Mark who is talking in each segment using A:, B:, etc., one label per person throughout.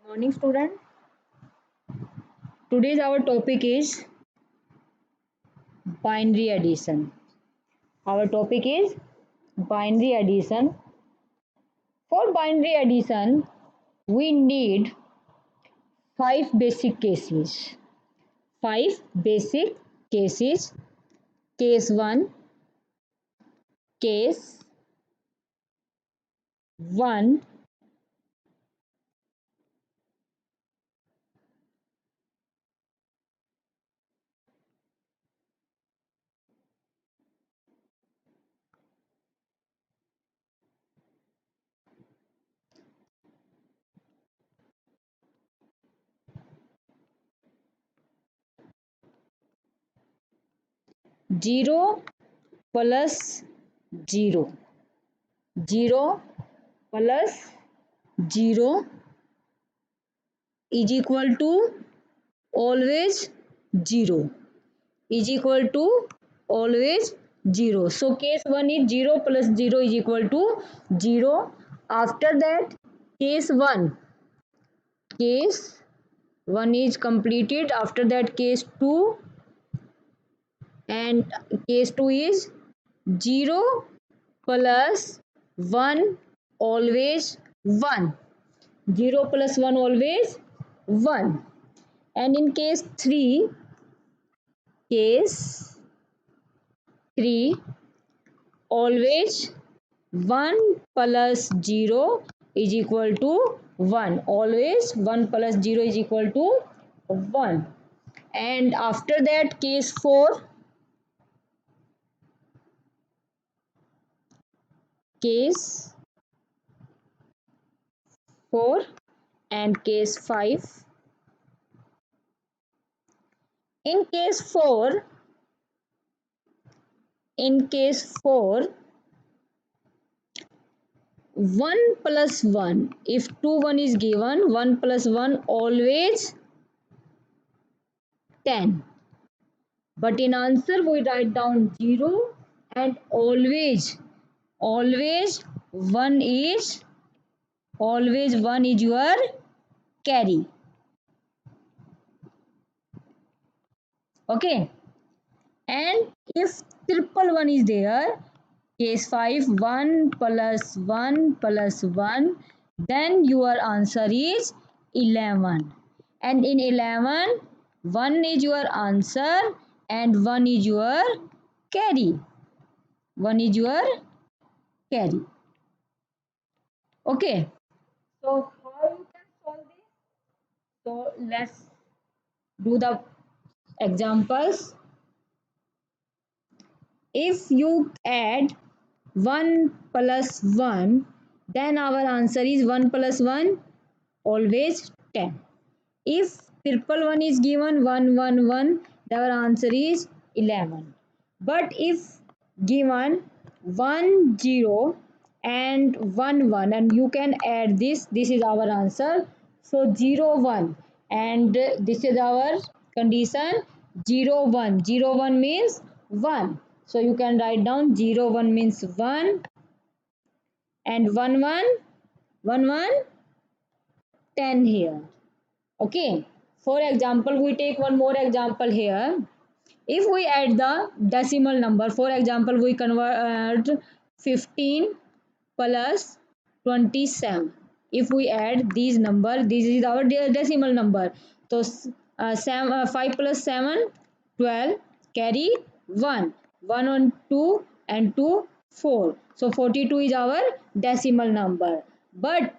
A: Morning, student. Today's our topic is binary addition. Our topic is binary addition. For binary addition, we need five basic cases. Five basic cases. Case 1, case 1, 0 plus 0. 0 plus 0 is equal to always 0. Is equal to always 0. So case 1 is 0 plus 0 is equal to 0. After that case 1 is completed. After that case 2 and case 2 is 0 plus 1 always 1. 0 plus 1 always 1. And in case 3 always 1 plus 0 is equal to 1. Always 1 plus 0 is equal to 1. And after that case 4 and case 5. In case 4 1 plus 1, if 1 is given, 1 plus 1 always 10. But in answer we write down 0 and always 1 is your carry. Okay. And if triple 1 is there, case 5 1 plus 1 plus 1, then your answer is 11. And in 11 1 is your answer and 1 is your carry. 1 is your carry. Okay. So how you can solve this? So let's do the examples. If you add 1 plus 1, then our answer is 1 plus 1 always 10. If triple 1 is given 1 1 1, our answer is 11. But if given 1 0 and 1 1 and you can add this is our answer. So 0 1 and this is our condition 0 1. 0 1 means 1. So you can write down 0 1 means 1 and 1 1 1 1 10 here. Okay. For example, we take one more example here. If we add the decimal number, for example, we convert 15 plus 27. If we add these number, this is our decimal number. So 5 plus 7, 12, carry 1. 1 on 2 and 2, 4. So 42 is our decimal number. But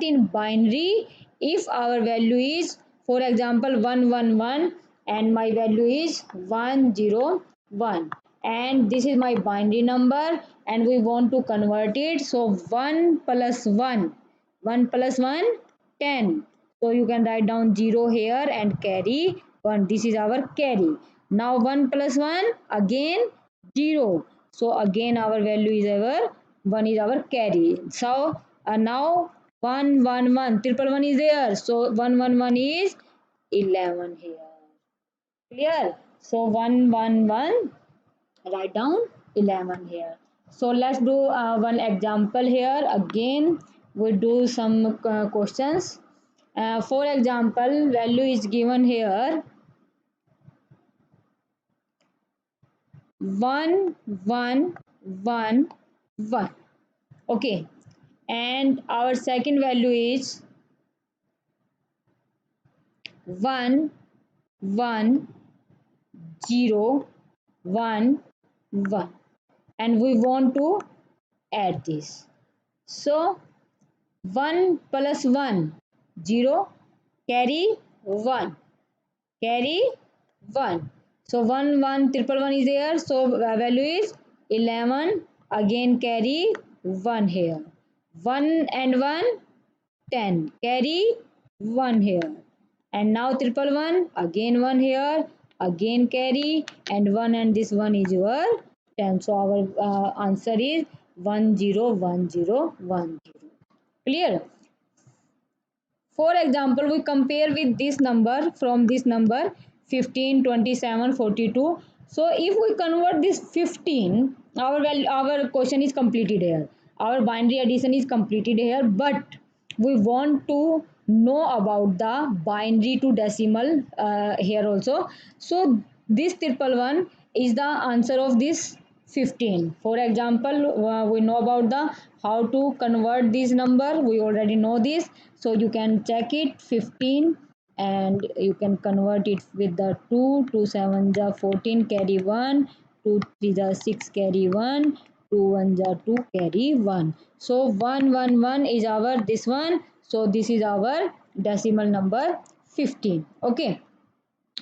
A: in binary, if our value is, for example, 111 and my value is 101 and this is my binary number and we want to convert it, so 1 plus 1 plus 1 10. So you can write down 0 here and carry 1. This is our carry. Now 1 plus 1 again 0. So again our value is our 1 is our carry. So now 1 1 1 triple 1 is there. So 1 1 1 is 11 here. Clear? So 1 1 1, write down 11 here. So let's do one example here. Again we do some questions For example, value is given here 1 1 1 1. Okay, and our second value is 1 1 0 1 1, and we want to add this. So 1 plus 1 0, carry 1, carry 1. So 1 1 triple 1 is there, so value is 11. Again carry 1 here, 1 and 1 10, carry 1 here, and now triple 1, again 1 here, again carry, and 1, and this 1 is your 10. So our answer is 101010. Clear? For example, we compare with this number, from this number 15, 27, 42. So if we convert this 15, our value, our question is completed here. Our binary addition is completed here, but we want to know about the binary to decimal here also. So this triple one is the answer of this 15. For example, we know about the how to convert this number, we already know this, so you can check it 15, and you can convert it with the 2 2 7 ja 14, carry 1, 2 3 ja 6, carry 1, 2 1 ja 2, carry 1. So 111 is our this one, so this is our decimal number 15. Okay,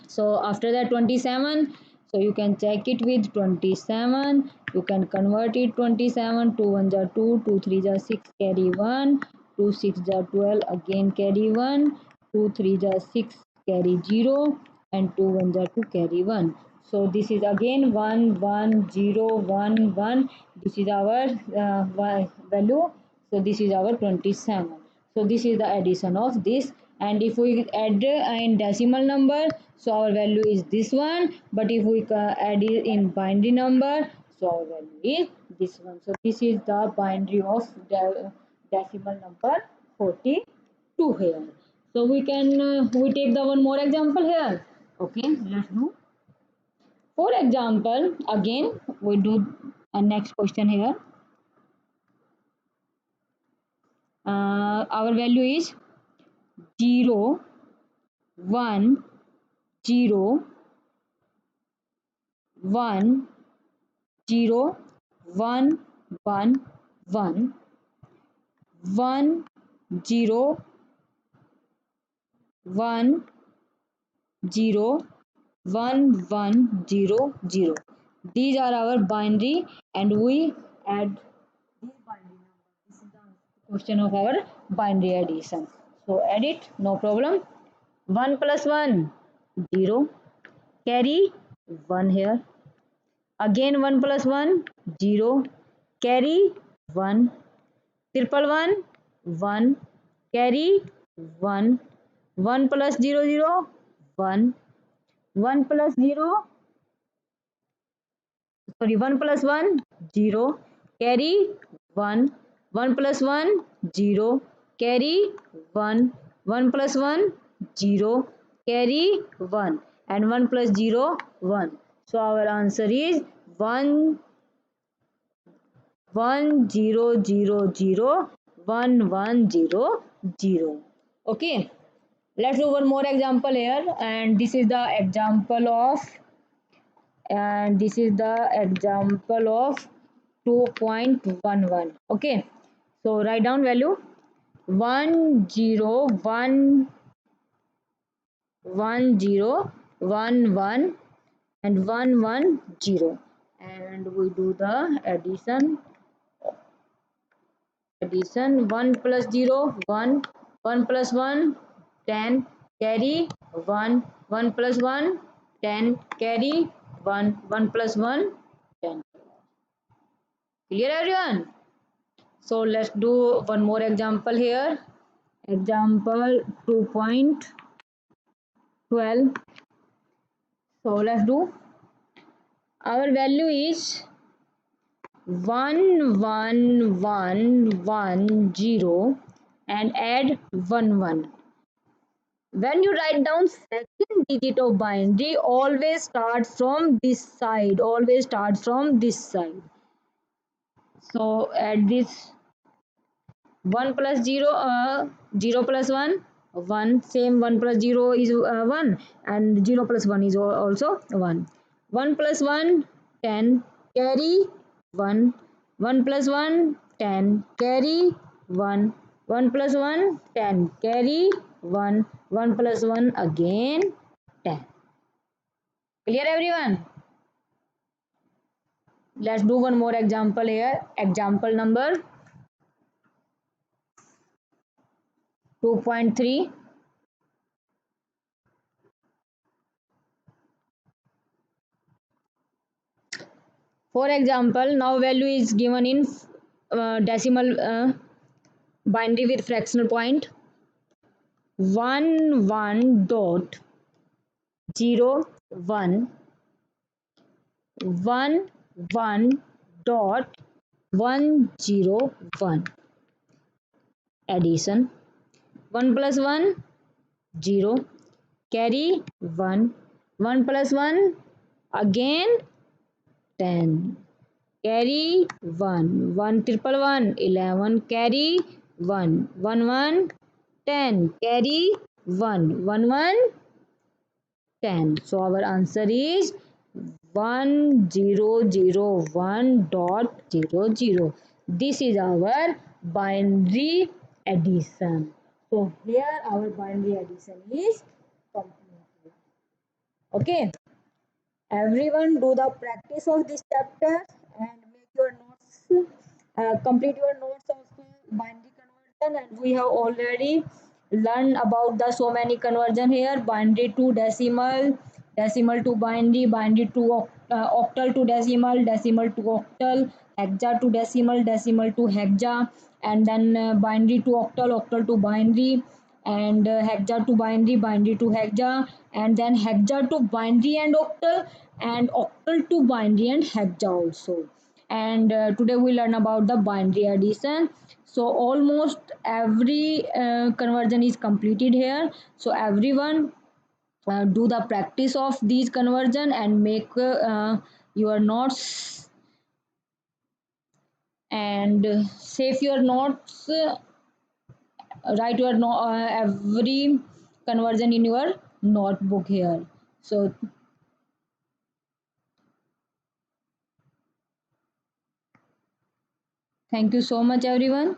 A: so after that 27, so you can check it with 27, you can convert it 27, 2 1 ja 2, 2 3 ja 6, carry 1, 2 6 ja 12, again carry 1, 2 3 ja 6, carry 0, and 2 1 ja 2, carry 1. So this is again 1 1 0 1 1, this is our value, so this is our 27. So this is the addition of this, and if we add in decimal number, so our value is this one, but if we add it in binary number, so our value is this one. So this is the binary of the decimal number 42 here. So we can we take the one more example here. Okay, let's do. For example, again we do a next question here. Our value is 0 1 0 1 0 1 1 1 1 0 1 0 1 1 0 0. These are our binary, and we add these binary numbers. This is the question of our binary addition. So add it, no problem. 1 plus 1 0, carry 1 here. Again 1 plus 1 0, carry 1, triple 1 1, carry 1, 1 plus 0 0 1, 1 plus 0, sorry, 1 plus 1 0, carry 1, 1 plus 1 0, carry 1, 1 plus 1 0, carry 1, and 1 plus 0 1. So our answer is 1 1 0 0 0 1 1 0 0. Okay, let's do one more example here, and this is the example of, and this is the example of 2.11. Okay, so write down value 1 0 1 1 0 1 1 and 1 1 0, and we do the addition 1 plus 0 1, 1 plus 1 10, carry 1, 1 plus 1 10, carry 1, 1 plus 1 10. Clear everyone? So let's do one more example here. Example 2.12. So let's do. Our value is 1 1 1 1 0, and add 1 1. When you write down second digit of binary, always start from this side. Always start from this side. So at this 1 plus 0, 0 plus 1, 1. Same 1 plus 0 is 1 and 0 plus 1 is also 1. 1 plus 1, 10. Carry 1. 1 plus 1, 10. Carry 1. 1 plus 1, 10. Carry 1. 1 plus 1 again 10. Clear everyone? Let's do one more example here. Example number 2.3. For example, now value is given in decimal binary with fractional point. 1 1 dot 0 1 1 1 dot 101. Addition. 1 plus 1, 0. Carry 1. 1 plus 1 again 10. Carry 1. 1 triple 1, 11. Carry 1. 1 1, 10. Carry 1. 1 1, 10. So our answer is 1001.00. This is our binary addition. So here our binary addition is complete. Okay. Everyone do the practice of this chapter and make your notes, complete your notes of binary conversion. And we have already learned about the so many conversion here: binary to decimal, decimal to binary, binary to octal to decimal, decimal to octal, hexa to decimal, decimal to hexa, and then binary to octal, octal to binary, and hexa to binary, binary to hexa, and then hexa to binary and octal to binary and hexa also. And today we learn about the binary addition. So almost every conversion is completed here. So everyone do the practice of these conversion and make your notes and save your notes. Write your every conversion in your notebook here. So thank you so much everyone.